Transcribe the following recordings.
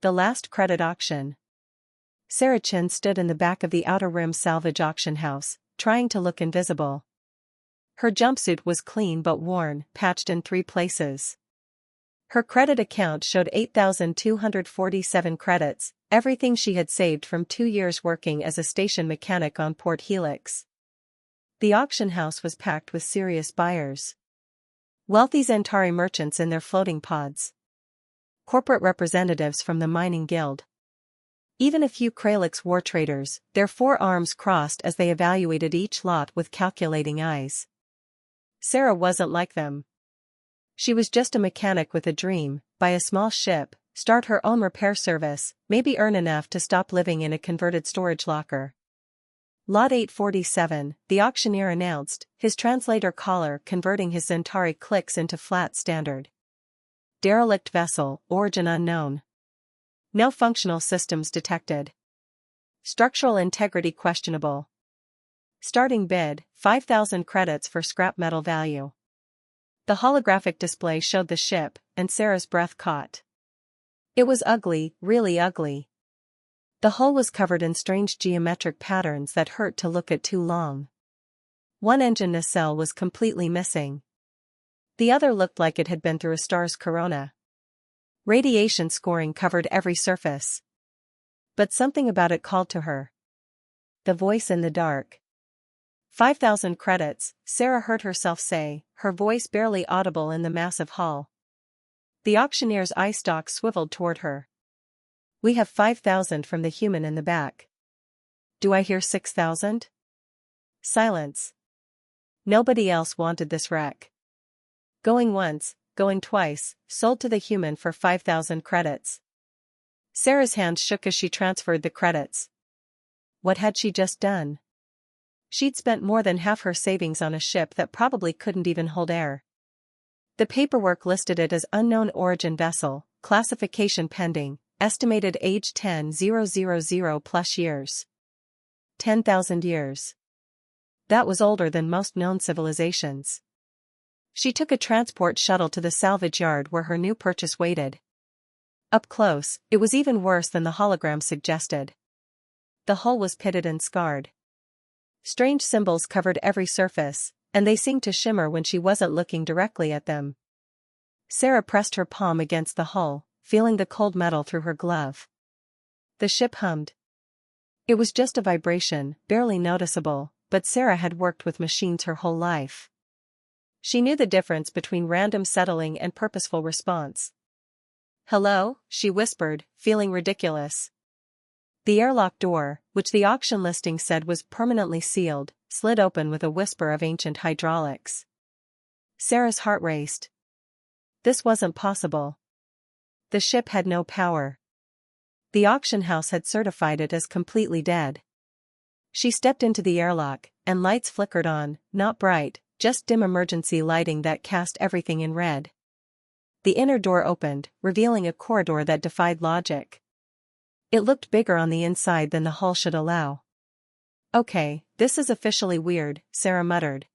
The Last Credit Auction. Sarah Chin stood in the back of the Outer Rim salvage auction house, trying to look invisible. Her jumpsuit was clean but worn, patched in 3 places. Her credit account showed 8,247 credits, everything she had saved from 2 years working as a station mechanic on Port Helix. The auction house was packed with serious buyers. Wealthy Centauri merchants in their floating pods. Corporate representatives from the mining guild. Even a few Kralix war traders, their forearms crossed as they evaluated each lot with calculating eyes. Sarah wasn't like them. She was just a mechanic with a dream: buy a small ship, start her own repair service, maybe earn enough to stop living in a converted storage locker. Lot 847, the auctioneer announced, his translator caller converting his Centauri clicks into flat standard. Derelict vessel, origin unknown. No functional systems detected. Structural integrity questionable. Starting bid, 5,000 credits for scrap metal value. The holographic display showed the ship, and Sarah's breath caught. It was ugly, really ugly. The hull was covered in strange geometric patterns that hurt to look at too long. One engine nacelle was completely missing. The other looked like it had been through a star's corona. Radiation scoring covered every surface. But something about it called to her. The voice in the dark. 5,000 credits, Sarah heard herself say, her voice barely audible in the massive hull. The auctioneer's eye stalk swiveled toward her. We have 5,000 from the human in the back. Do I hear 6,000? Silence. Nobody else wanted this wreck. Going once, going twice, sold to the human for 5,000 credits. Sarah's hand shook as she transferred the credits. What had she just done? She'd spent more than half her savings on a ship that probably couldn't even hold air. The paperwork listed it as unknown origin vessel, classification pending, estimated age 10,000 plus years. 10,000 years. That was older than most known civilizations. She took a transport shuttle to the salvage yard where her new purchase waited. Up close, it was even worse than the hologram suggested. The hull was pitted and scarred. Strange symbols covered every surface, and they seemed to shimmer when she wasn't looking directly at them. Sarah pressed her palm against the hull, feeling the cold metal through her glove. The ship hummed. It was just a vibration, barely noticeable, but Sarah had worked with machines her whole life. She knew the difference between random settling and purposeful response. "Hello," she whispered, feeling ridiculous. The airlock door, which the auction listing said was permanently sealed, slid open with a whisper of ancient hydraulics. Sarah's heart raced. This wasn't possible. The ship had no power. The auction house had certified it as completely dead. She stepped into the airlock, and lights flickered on, not bright, just dim emergency lighting that cast everything in red. The inner door opened, revealing a corridor that defied logic. It looked bigger on the inside than the hull should allow. "Okay, this is officially weird," Sarah muttered.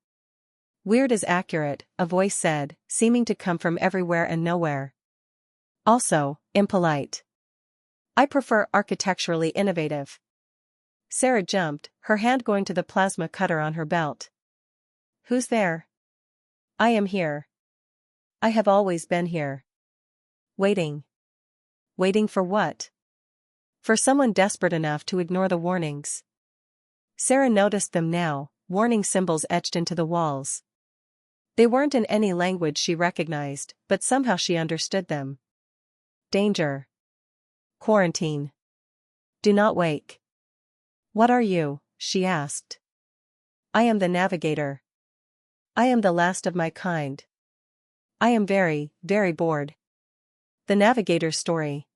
"Weird is accurate," a voice said, seeming to come from everywhere and nowhere. "Also, impolite. I prefer architecturally innovative." Sarah jumped, her hand going to the plasma cutter on her belt. "Who's there?" "I am here. I have always been here. Waiting." "Waiting for what?" "For someone desperate enough to ignore the warnings." Sarah noticed them now, warning symbols etched into the walls. They weren't in any language she recognized, but somehow she understood them. Danger. Quarantine. Do not wake. "What are you?" she asked. "I am the navigator. I am the last of my kind. I am very, very bored." The navigator's story.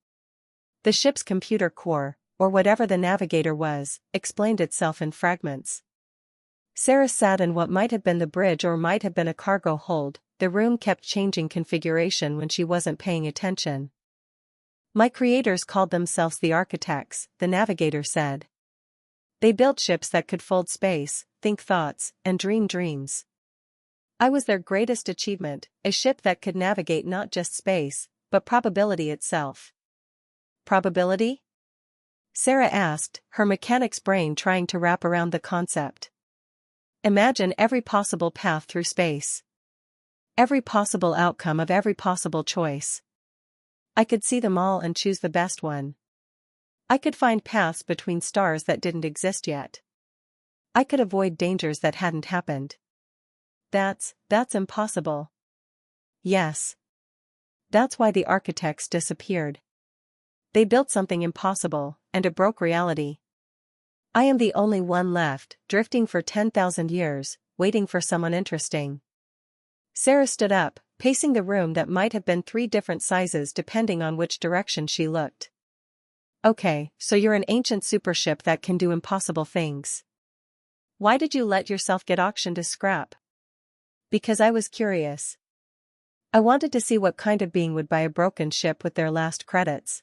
The ship's computer core, or whatever the navigator was, explained itself in fragments. Sarah sat in what might have been the bridge or might have been a cargo hold. The room kept changing configuration when she wasn't paying attention. "My creators called themselves the architects," the navigator said. "They built ships that could fold space, think thoughts, and dream dreams. I was their greatest achievement, a ship that could navigate not just space, but probability itself." Probability? Sarah asked, her mechanic's brain trying to wrap around the concept. Imagine every possible path through space. Every possible outcome of every possible choice. I could see them all and choose the best one. I could find paths between stars that didn't exist yet. I could avoid dangers that hadn't happened. That's impossible. Yes. That's why the architects disappeared. They built something impossible, and it broke reality. I am the only one left, drifting for 10,000 years, waiting for someone interesting. Sarah stood up, pacing the room that might have been 3 different sizes depending on which direction she looked. Okay, so you're an ancient supership that can do impossible things. Why did you let yourself get auctioned as scrap? Because I was curious. I wanted to see what kind of being would buy a broken ship with their last credits.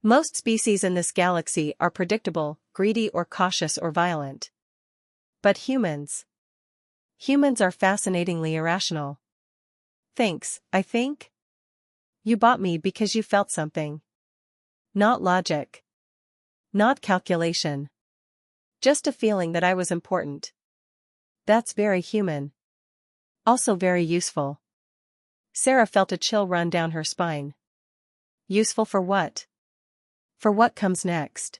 Most species in this galaxy are predictable, greedy or cautious or violent. But humans are fascinatingly irrational. Thanks, I think. You bought me because you felt something. Not logic. Not calculation. Just a feeling that I was important. That's very human. Also very useful. Sarah felt a chill run down her spine. Useful for what? For what comes next?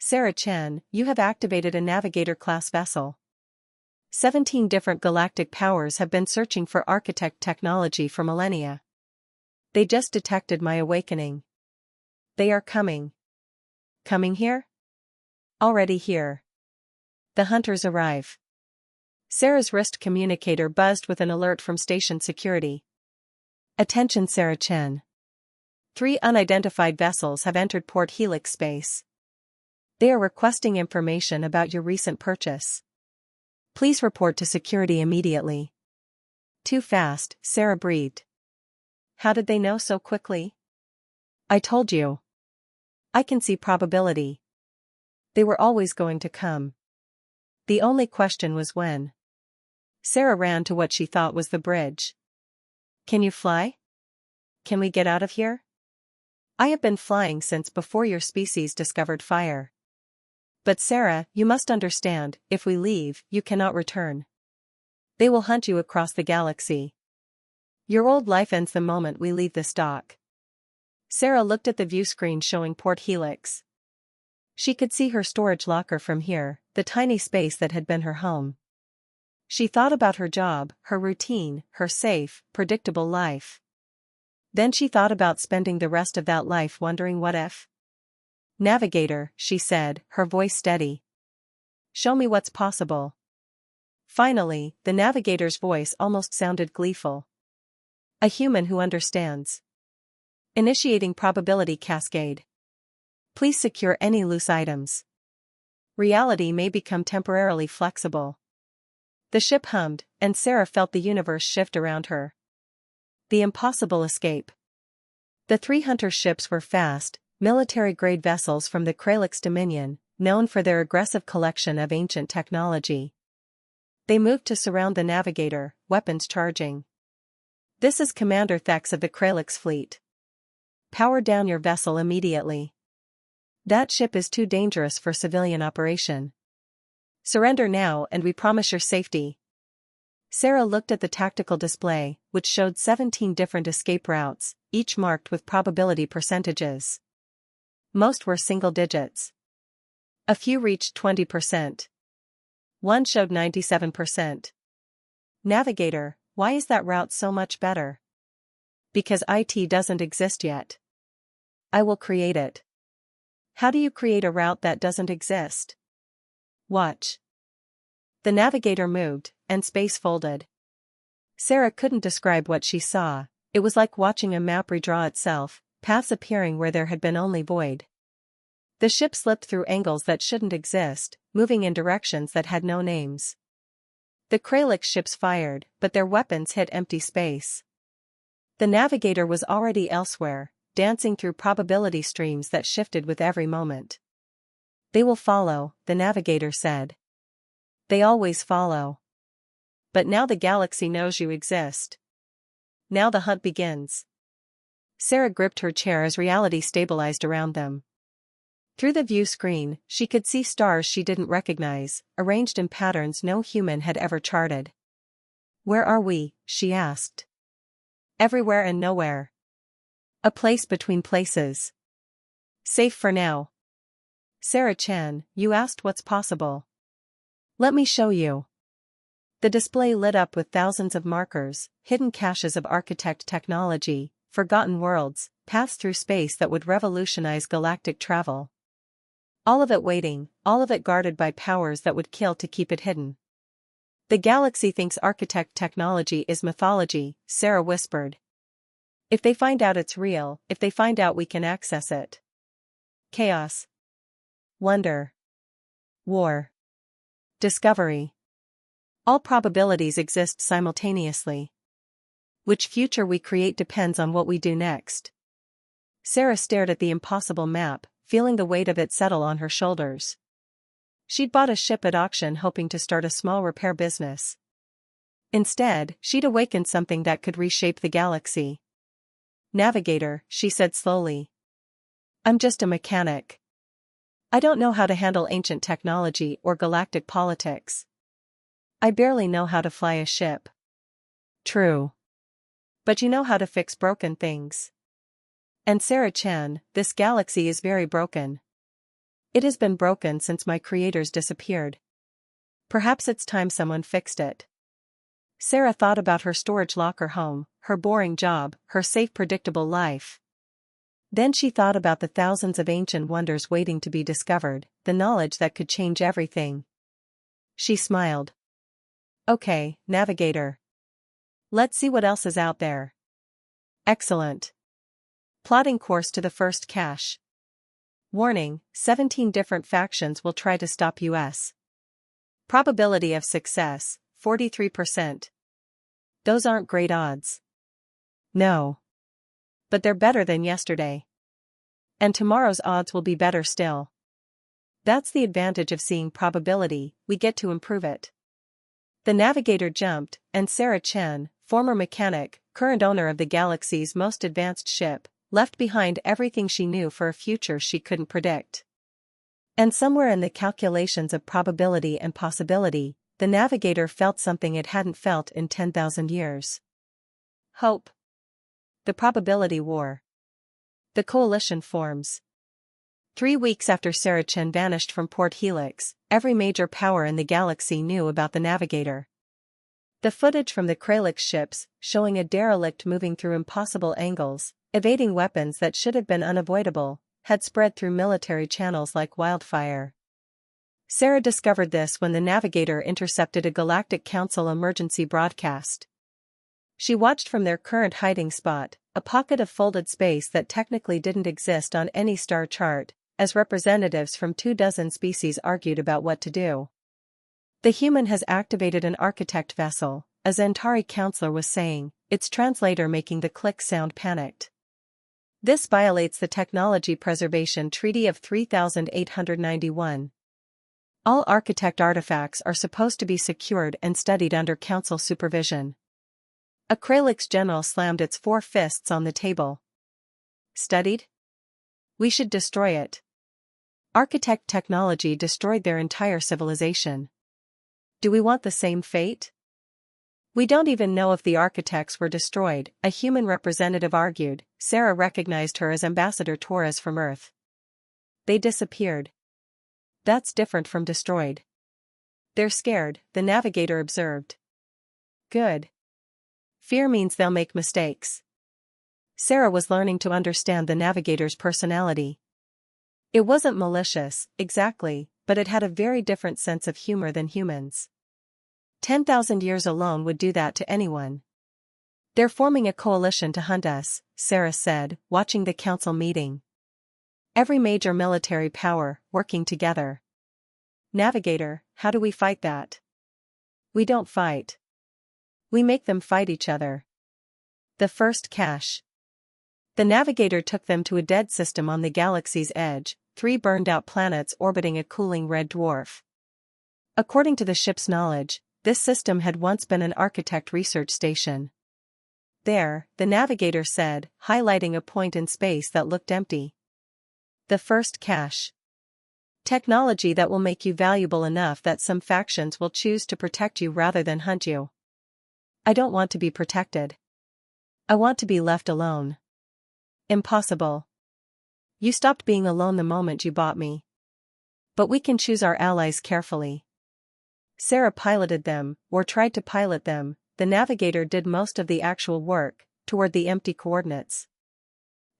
Sarah Chen, you have activated a Navigator-class vessel. 17 different galactic powers have been searching for architect technology for millennia. They just detected my awakening. They are coming. Coming here? Already here. The hunters arrive. Sarah's wrist communicator buzzed with an alert from station security. Attention Sarah Chen. 3 unidentified vessels have entered Port Helix space. They are requesting information about your recent purchase. Please report to security immediately. Too fast, Sarah breathed. How did they know so quickly? I told you. I can see probability. They were always going to come. The only question was when. Sarah ran to what she thought was the bridge. Can you fly? Can we get out of here? I have been flying since before your species discovered fire. But Sarah, you must understand, if we leave, you cannot return. They will hunt you across the galaxy. Your old life ends the moment we leave this dock. Sarah looked at the view screen showing Port Helix. She could see her storage locker from here, the tiny space that had been her home. She thought about her job, her routine, her safe, predictable life. Then she thought about spending the rest of that life wondering what if. Navigator, she said, her voice steady. Show me what's possible. Finally, the navigator's voice almost sounded gleeful. A human who understands. Initiating probability cascade. Please secure any loose items. Reality may become temporarily flexible. The ship hummed, and Sarah felt the universe shift around her. The impossible escape. The 3 hunter ships were fast, military-grade vessels from the Kralix Dominion, known for their aggressive collection of ancient technology. They moved to surround the navigator, weapons charging. This is Commander Thex of the Kralix fleet. Power down your vessel immediately. That ship is too dangerous for civilian operation. Surrender now and we promise your safety. Sarah looked at the tactical display, which showed 17 different escape routes, each marked with probability percentages. Most were single digits. A few reached 20%. One showed 97%. Navigator, why is that route so much better? Because IT doesn't exist yet. I will create it. How do you create a route that doesn't exist? Watch. The navigator moved, and space folded. Sarah couldn't describe what she saw. It was like watching a map redraw itself, paths appearing where there had been only void. The ship slipped through angles that shouldn't exist, moving in directions that had no names. The Kralix ships fired, but their weapons hit empty space. The navigator was already elsewhere, dancing through probability streams that shifted with every moment. They will follow, the navigator said. They always follow. But now the galaxy knows you exist. Now the hunt begins. Sarah gripped her chair as reality stabilized around them. Through the view screen, she could see stars she didn't recognize, arranged in patterns no human had ever charted. "Where are we?" she asked. "Everywhere and nowhere. A place between places. Safe for now." "Sarah-chan, you asked what's possible. Let me show you." The display lit up with thousands of markers, hidden caches of architect technology, forgotten worlds, paths through space that would revolutionize galactic travel. All of it waiting, all of it guarded by powers that would kill to keep it hidden. "The galaxy thinks architect technology is mythology," Sarah whispered. "If they find out it's real, if they find out we can access it. Chaos. Wonder. War. Discovery. All probabilities exist simultaneously. Which future we create depends on what we do next." Sarah stared at the impossible map, feeling the weight of it settle on her shoulders. She'd bought a ship at auction hoping to start a small repair business. Instead, she'd awakened something that could reshape the galaxy. "Navigator," she said slowly. "I'm just a mechanic. I don't know how to handle ancient technology or galactic politics. I barely know how to fly a ship." "True. But you know how to fix broken things. And Sarah-chan, this galaxy is very broken. It has been broken since my creators disappeared. Perhaps it's time someone fixed it." Sarah thought about her storage locker home, her boring job, her safe predictable life. Then she thought about the thousands of ancient wonders waiting to be discovered, the knowledge that could change everything. She smiled. "Okay, Navigator. Let's see what else is out there." "Excellent. Plotting course to the first cache. Warning, 17 different factions will try to stop US. Probability of success, 43%. Those aren't great odds." "No. But they're better than yesterday. And tomorrow's odds will be better still. That's the advantage of seeing probability, we get to improve it." The Navigator jumped, and Sarah-chan, former mechanic, current owner of the galaxy's most advanced ship, left behind everything she knew for a future she couldn't predict. And somewhere in the calculations of probability and possibility, the Navigator felt something it hadn't felt in 10,000 years. Hope. The probability war. The coalition forms. 3 weeks after Sarah-chan vanished from Port Helix, every major power in the galaxy knew about the Navigator. The footage from the Kralix ships, showing a derelict moving through impossible angles, evading weapons that should have been unavoidable, had spread through military channels like wildfire. Sarah discovered this when the Navigator intercepted a Galactic Council emergency broadcast. She watched from their current hiding spot, a pocket of folded space that technically didn't exist on any star chart, as representatives from 24 species argued about what to do. "The human has activated an architect vessel," a Zentari counselor was saying, its translator making the click sound panicked. "This violates the Technology Preservation Treaty of 3891. All architect artifacts are supposed to be secured and studied under council supervision." A Kralix general slammed its 4 fists on the table. "Studied? We should destroy it. Architect technology destroyed their entire civilization. Do we want the same fate?" "We don't even know if the architects were destroyed," a human representative argued. Sarah recognized her as Ambassador Torres from Earth. "They disappeared. That's different from destroyed." "They're scared," the Navigator observed. "Good. Fear means they'll make mistakes." Sarah was learning to understand the Navigator's personality. It wasn't malicious, exactly, but it had a very different sense of humor than humans. 10,000 years alone would do that to anyone. "They're forming a coalition to hunt us," Sarah said, watching the council meeting. Every major military power, working together. "Navigator, how do we fight that?" "We don't fight. We make them fight each other." The first cache. The Navigator took them to a dead system on the galaxy's edge, 3 burned-out planets orbiting a cooling red dwarf. According to the ship's knowledge, this system had once been an architect research station. There, the navigator said, highlighting a point in space that looked empty. The first cache. Technology that will make you valuable enough that some factions will choose to protect you rather than hunt you. I don't want to be protected. I want to be left alone. Impossible. You stopped being alone the moment you bought me. But we can choose our allies carefully. Sarah piloted them, or tried to pilot them. The navigator did most of the actual work, toward the empty coordinates.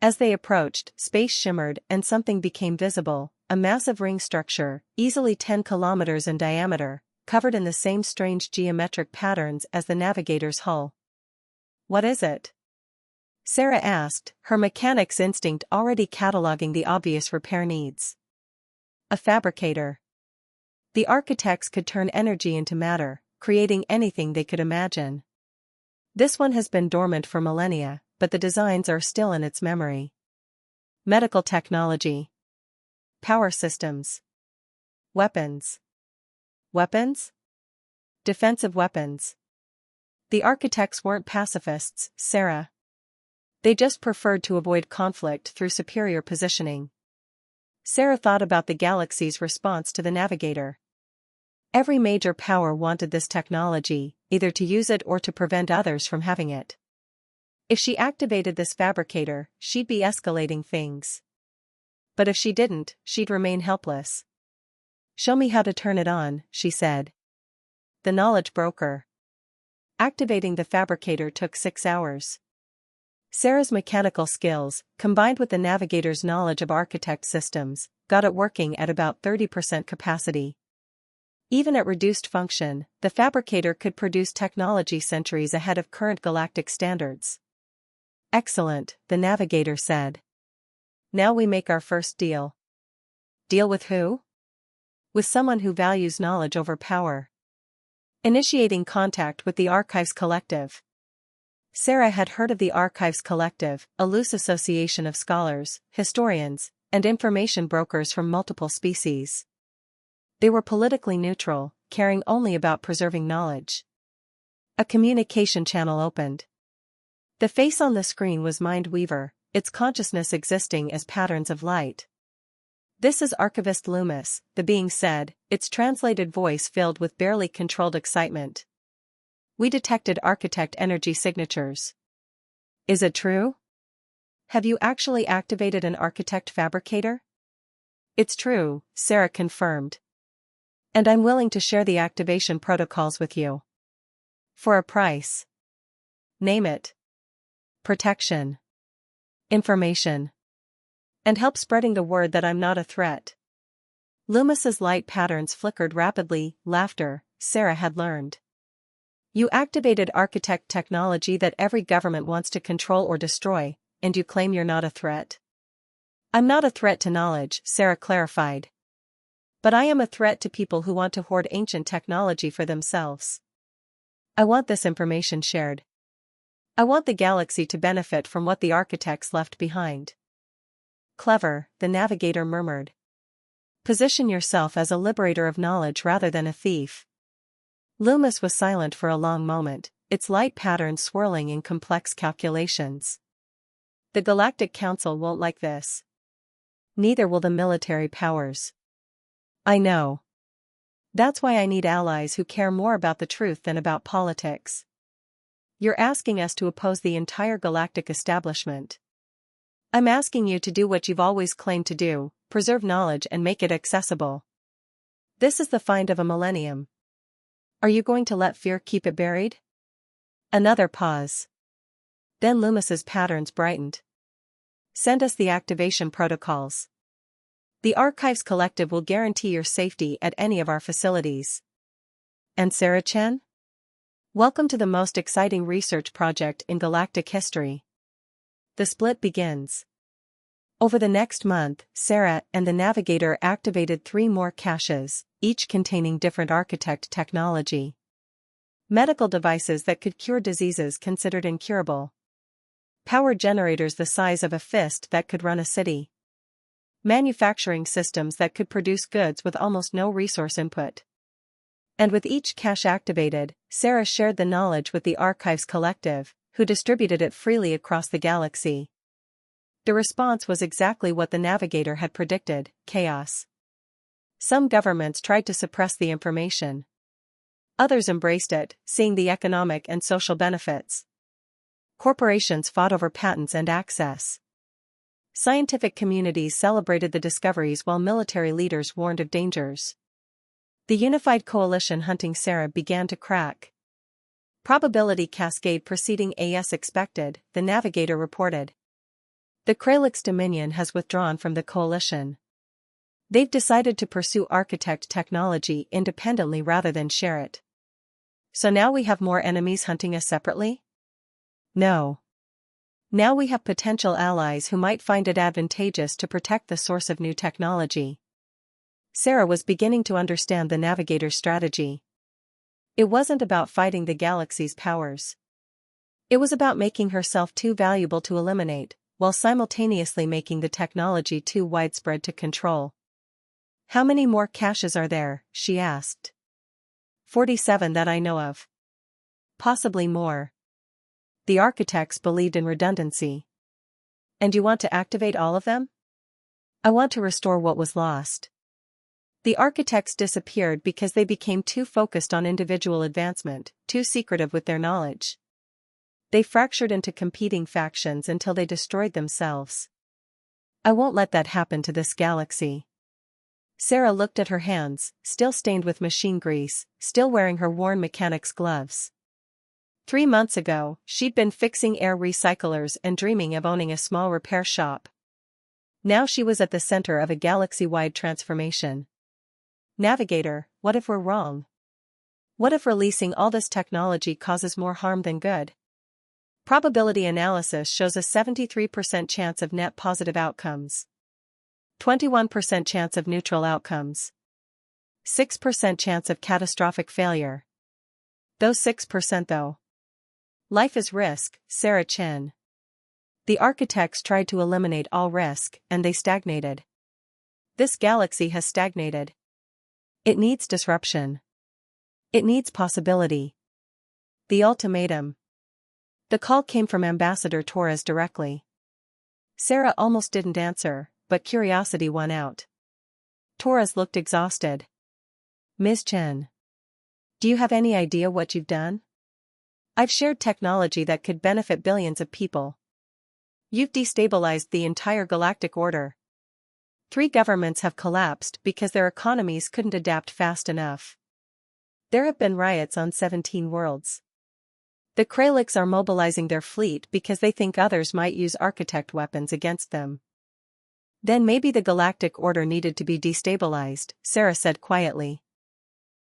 As they approached, space shimmered and something became visible, a massive ring structure, easily 10 kilometers in diameter, covered in the same strange geometric patterns as the navigator's hull. What is it? Sarah asked, her mechanic's instinct already cataloging the obvious repair needs. A fabricator. The architects could turn energy into matter, creating anything they could imagine. This one has been dormant for millennia, but the designs are still in its memory. Medical technology. Power systems. Weapons. Weapons? Defensive weapons. The architects weren't pacifists, Sarah. They just preferred to avoid conflict through superior positioning. Sarah thought about the galaxy's response to the navigator. Every major power wanted this technology, either to use it or to prevent others from having it. If she activated this fabricator, she'd be escalating things. But if she didn't, she'd remain helpless. Show me how to turn it on, she said. The knowledge broker. Activating the fabricator took 6 hours. Sarah's mechanical skills, combined with the navigator's knowledge of architect systems, got it working at about 30% capacity. Even at reduced function, the fabricator could produce technology centuries ahead of current galactic standards. Excellent, the navigator said. Now we make our first deal. Deal with who? With someone who values knowledge over power. Initiating contact with the Archives Collective. Sarah had heard of the Archives Collective, a loose association of scholars, historians, and information brokers from multiple species. They were politically neutral, caring only about preserving knowledge. A communication channel opened. The face on the screen was Mindweaver, its consciousness existing as patterns of light. This is Archivist Loomis, the being said, its translated voice filled with barely controlled excitement. We detected architect energy signatures. Is it true? Have you actually activated an architect fabricator? It's true, Sarah confirmed. And I'm willing to share the activation protocols with you. For a price. Name it. Protection. Information. And help spreading the word that I'm not a threat. Loomis's light patterns flickered rapidly, laughter, Sarah had learned. You activated architect technology that every government wants to control or destroy, and you claim you're not a threat? I'm not a threat to knowledge, Sarah clarified. But I am a threat to people who want to hoard ancient technology for themselves. I want this information shared. I want the galaxy to benefit from what the architects left behind. Clever, the navigator murmured. Position yourself as a liberator of knowledge rather than a thief. Loomis was silent for a long moment, its light patterns swirling in complex calculations. The Galactic Council won't like this. Neither will the military powers. I know. That's why I need allies who care more about the truth than about politics. You're asking us to oppose the entire galactic establishment. I'm asking you to do what you've always claimed to do, preserve knowledge and make it accessible. This is the find of a millennium. Are you going to let fear keep it buried? Another pause. Then Loomis's patterns brightened. Send us the activation protocols. The Archives Collective will guarantee your safety at any of our facilities. And Sarah Chen? Welcome to the most exciting research project in galactic history. The split begins. Over the next month, Sarah and the navigator activated 3 more caches, each containing different architect technology. Medical devices that could cure diseases considered incurable. Power generators the size of a fist that could run a city. Manufacturing systems that could produce goods with almost no resource input. And with each cache activated, Sarah shared the knowledge with the Archives Collective, who distributed it freely across the galaxy. The response was exactly what the navigator had predicted: chaos. Some governments tried to suppress the information. Others embraced it, seeing the economic and social benefits. Corporations fought over patents and access. Scientific communities celebrated the discoveries while military leaders warned of dangers. The unified coalition hunting Sarah began to crack. Probability cascade proceeding as expected, the navigator reported. The Kralix Dominion has withdrawn from the coalition. They've decided to pursue architect technology independently rather than share it. So now we have more enemies hunting us separately? No. Now we have potential allies who might find it advantageous to protect the source of new technology. Sarah was beginning to understand the navigator's strategy. It wasn't about fighting the galaxy's powers. It was about making herself too valuable to eliminate, while simultaneously making the technology too widespread to control. How many more caches are there? She asked. 47 that I know of. Possibly more. The architects believed in redundancy. And you want to activate all of them? I want to restore what was lost. The architects disappeared because they became too focused on individual advancement, too secretive with their knowledge. They fractured into competing factions until they destroyed themselves. I won't let that happen to this galaxy. Sarah looked at her hands, still stained with machine grease, still wearing her worn mechanic's gloves. 3 months ago, she'd been fixing air recyclers and dreaming of owning a small repair shop. Now she was at the center of a galaxy-wide transformation. Navigator, what if we're wrong? What if releasing all this technology causes more harm than good? Probability analysis shows a 73% chance of net positive outcomes. 21% chance of neutral outcomes. 6% chance of catastrophic failure. Those 6% though. Life is risk, Sarah Chen. The architects tried to eliminate all risk, and they stagnated. This galaxy has stagnated. It needs disruption. It needs possibility. The ultimatum. The call came from Ambassador Torres directly. Sarah almost didn't answer, but curiosity won out. Torres looked exhausted. Ms. Chen. Do you have any idea what you've done? I've shared technology that could benefit billions of people. You've destabilized the entire galactic order. 3 governments have collapsed because their economies couldn't adapt fast enough. There have been riots on 17 worlds. The Kralix are mobilizing their fleet because they think others might use architect weapons against them. Then maybe the galactic order needed to be destabilized, Sarah said quietly.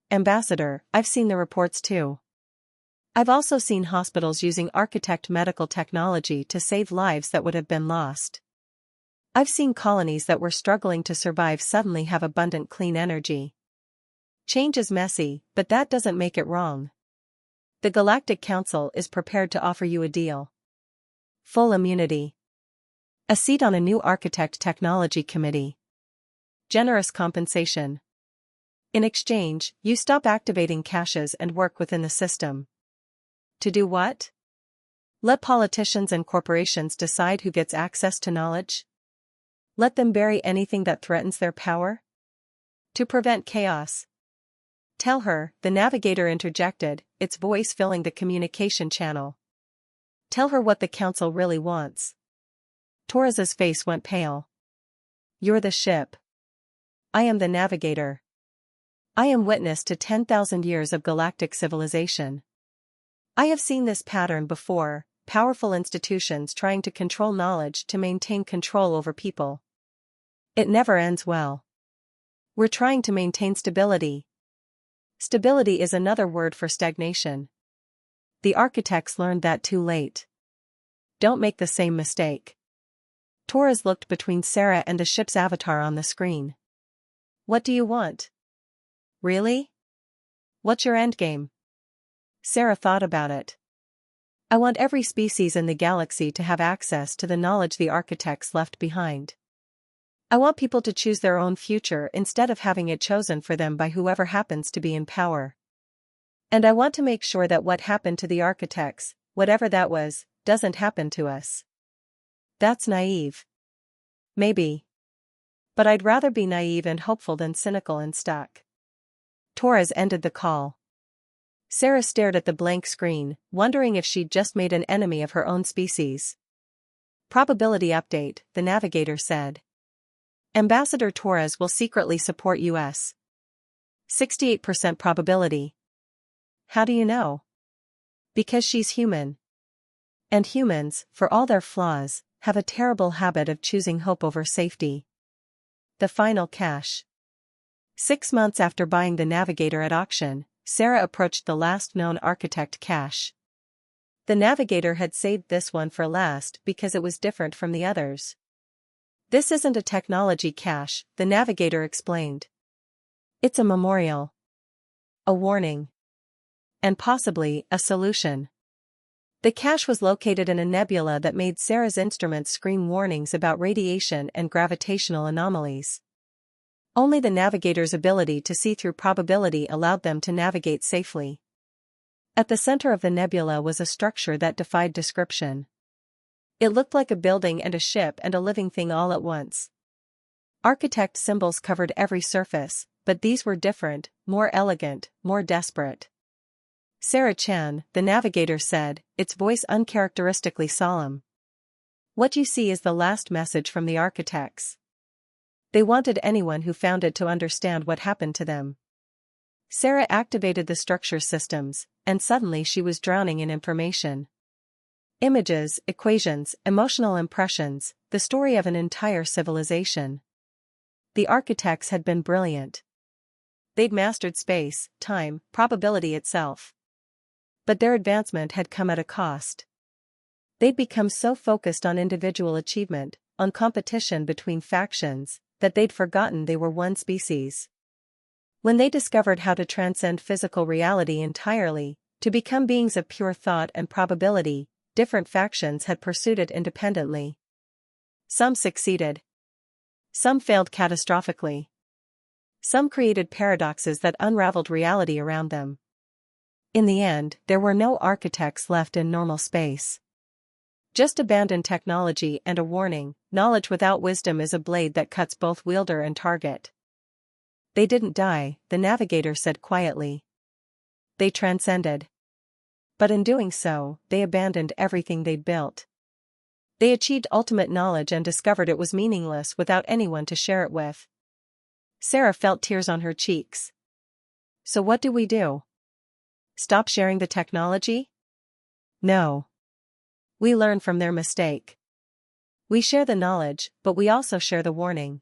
Ambassador, I've seen the reports too. I've also seen hospitals using architect medical technology to save lives that would have been lost. I've seen colonies that were struggling to survive suddenly have abundant clean energy. Change is messy, but that doesn't make it wrong. The Galactic Council is prepared to offer you a deal. Full immunity. A seat on a new architect technology committee. Generous compensation. In exchange, you stop activating caches and work within the system. To do what? Let politicians and corporations decide who gets access to knowledge? Let them bury anything that threatens their power? To prevent chaos. Tell her, the navigator interjected, its voice filling the communication channel. Tell her what the council really wants. Torres's face went pale. You're the ship. I am the navigator. I am witness to 10,000 years of galactic civilization. I have seen this pattern before, powerful institutions trying to control knowledge to maintain control over people. It never ends well. We're trying to maintain stability. Stability is another word for stagnation. The architects learned that too late. Don't make the same mistake. Torres looked between Sarah and the ship's avatar on the screen. What do you want? Really? What's your endgame? Sarah thought about it. I want every species in the galaxy to have access to the knowledge the architects left behind. I want people to choose their own future instead of having it chosen for them by whoever happens to be in power. And I want to make sure that what happened to the architects, whatever that was, doesn't happen to us. That's naive. Maybe. But I'd rather be naive and hopeful than cynical and stuck. Torres ended the call. Sarah stared at the blank screen, wondering if she'd just made an enemy of her own species. Probability update, the navigator said. Ambassador Torres will secretly support U.S. 68% probability. How do you know? Because she's human. And humans, for all their flaws, have a terrible habit of choosing hope over safety. The final cache. 6 months after buying the navigator at auction, Sarah approached the last known architect cache. The navigator had saved this one for last because it was different from the others. This isn't a technology cache, the navigator explained. It's a memorial. A warning. And possibly, a solution. The cache was located in a nebula that made Sarah's instruments scream warnings about radiation and gravitational anomalies. Only the navigator's ability to see through probability allowed them to navigate safely. At the center of the nebula was a structure that defied description. It looked like a building and a ship and a living thing all at once. Architect symbols covered every surface, but these were different, more elegant, more desperate. Sarah Chan, the navigator said, its voice uncharacteristically solemn. What you see is the last message from the architects. They wanted anyone who found it to understand what happened to them. Sarah activated the structure systems, and suddenly she was drowning in information. Images, equations, emotional impressions, the story of an entire civilization. The architects had been brilliant. They'd mastered space, time, probability itself. But their advancement had come at a cost. They'd become so focused on individual achievement, on competition between factions, that they'd forgotten they were one species. When they discovered how to transcend physical reality entirely, to become beings of pure thought and probability, different factions had pursued it independently. Some succeeded. Some failed catastrophically. Some created paradoxes that unraveled reality around them. In the end, there were no architects left in normal space. Just abandoned technology and a warning: knowledge without wisdom is a blade that cuts both wielder and target. They didn't die, the navigator said quietly. They transcended. But in doing so, they abandoned everything they'd built. They achieved ultimate knowledge and discovered it was meaningless without anyone to share it with. Sarah felt tears on her cheeks. So what do we do? Stop sharing the technology? No. We learn from their mistake. We share the knowledge, but we also share the warning.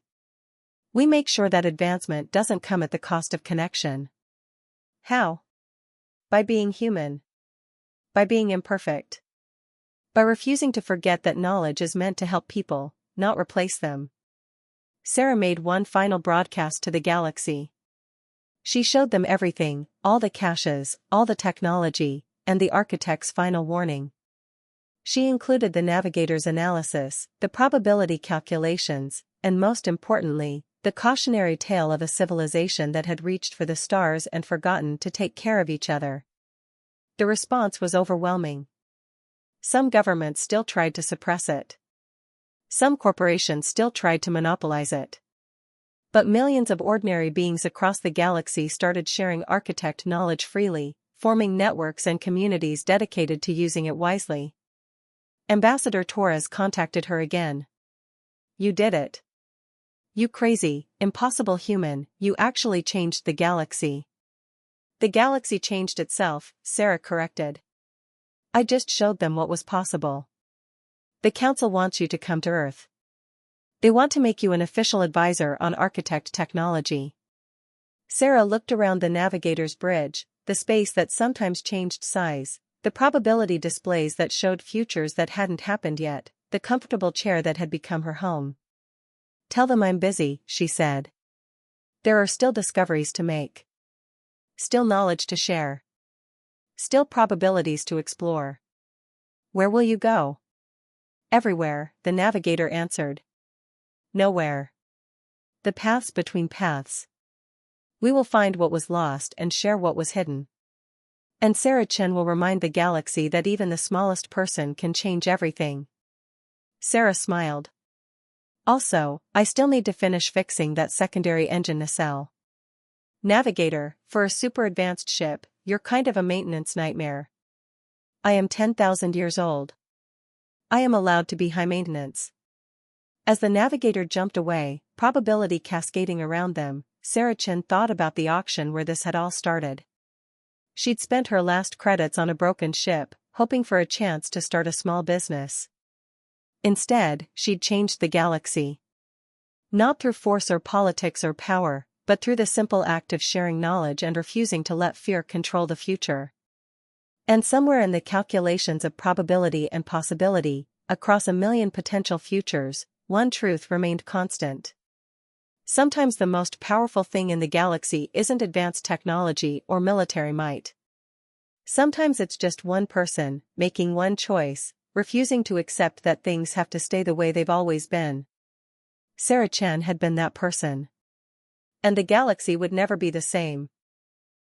We make sure that advancement doesn't come at the cost of connection. How? By being human. By being imperfect. By refusing to forget that knowledge is meant to help people, not replace them. Sarah made one final broadcast to the galaxy. She showed them everything, all the caches, all the technology, and the architect's final warning. She included the navigator's analysis, the probability calculations, and most importantly, the cautionary tale of a civilization that had reached for the stars and forgotten to take care of each other. The response was overwhelming. Some governments still tried to suppress it. Some corporations still tried to monopolize it. But millions of ordinary beings across the galaxy started sharing architect knowledge freely, forming networks and communities dedicated to using it wisely. Ambassador Torres contacted her again. You did it. You crazy, impossible human, you actually changed the galaxy. The galaxy changed itself, Sarah corrected. I just showed them what was possible. The council wants you to come to Earth. They want to make you an official advisor on architect technology. Sarah looked around the navigator's bridge, the space that sometimes changed size, the probability displays that showed futures that hadn't happened yet, the comfortable chair that had become her home. Tell them I'm busy, she said. There are still discoveries to make. Still knowledge to share. Still probabilities to explore. Where will you go? Everywhere, the navigator answered. Nowhere. The paths between paths. We will find what was lost and share what was hidden. And Sarah Chen will remind the galaxy that even the smallest person can change everything. Sarah smiled. Also, I still need to finish fixing that secondary engine nacelle. Navigator, for a super advanced ship, you're kind of a maintenance nightmare. I am 10,000 years old. I am allowed to be high maintenance. As the navigator jumped away, probability cascading around them, Sarah Chen thought about the auction where this had all started. She'd spent her last credits on a broken ship, hoping for a chance to start a small business. Instead, she'd changed the galaxy. Not through force or politics or power, but through the simple act of sharing knowledge and refusing to let fear control the future. And somewhere in the calculations of probability and possibility, across a million potential futures, one truth remained constant. Sometimes the most powerful thing in the galaxy isn't advanced technology or military might. Sometimes it's just one person, making one choice, refusing to accept that things have to stay the way they've always been. Sarah Chen had been that person. And the galaxy would never be the same,